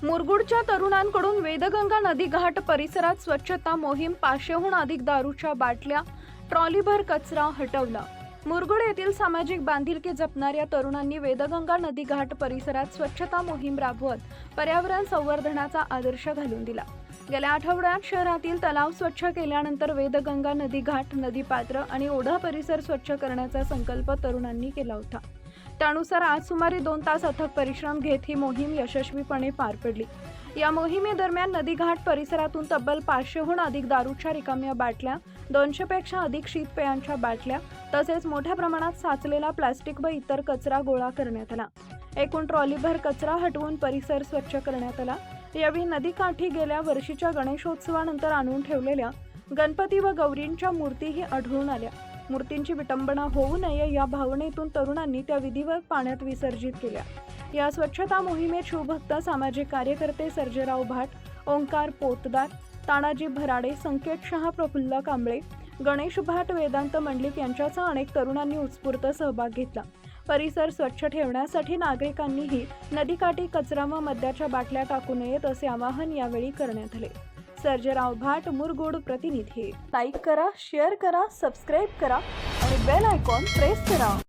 मुरगुडच्या तरुणांकडून वेदगंगा नदी घाट परिसरात स्वच्छता मोहीम, 500हून अधिक दारूच्या बाटल्या, ट्रॉलीभर कचरा हटवला। मुरगुड येथील सामाजिक बांधिलकी जपणाऱ्या तरुणांनी वेदगंगा नदी घाट परिसरात स्वच्छता मोहीम राबवत पर्यावरण संवर्धनाचा आदर्श घालून दिला। गेल्या आठवड्यात शहरातील तलाव स्वच्छ केल्यानंतर वेदगंगा नदी घाट, नदीपात्र आणि ओढा परिसर स्वच्छ करण्याचा संकल्प तरुणांनी केला होता। त्यानुसार आज सुमारे 2 तास अथक परिश्रम घेत ही मोहीम यशस्वीपणे पार पडली। या मोहिमेदरम्यान नदीघाट परिसरातून तब्बल 500हून अधिक दारूच्या रिकाम्या बाटल्या, 200 पेक्षा अधिक शीतपेयांच्या बाटल्या तसेच मोठ्या प्रमाणात साचलेला प्लास्टिक व इतर कचरा गोळा करण्यात आला। एकूण ट्रॉलीभर कचरा हटवून परिसर स्वच्छ करण्यात आला। यावेळी नदीकाठी गेल्या वर्षीच्या गणेशोत्सवानंतर आणून ठेवलेल्या गणपती व गौरींच्या मूर्तीही आढळून आल्या। मूर्तींची विटंबना होऊ नये या भावनेतून तरुणांनी त्या विधिवत पाण्यात विसर्जित केल्या। या स्वच्छता मोहिमेत शिवभक्त, सामाजिक कार्यकर्ते सर्जेराव भाट, ओंकार पोतदार, तानाजी भराडे, संकेत शहा, प्रफुल्ल कांबळे, गणेश भाट, वेदांत मंडलिक यांच्यासह अनेक तरुणांनी उत्स्फूर्त सहभाग घेतला। परिसर स्वच्छ ठेवण्यासाठी नागरिकांनीही नदीकाठी कचरा व मद्याच्या बाटल्या टाकू नयेत असे आवाहन यावेळी करण्यात आले। सर्जेराव भाट, मुरगुड प्रतिनिधी। लाईक करा, शेअर करा, सबस्क्राईब करा आणि बेल आयकॉन प्रेस करा।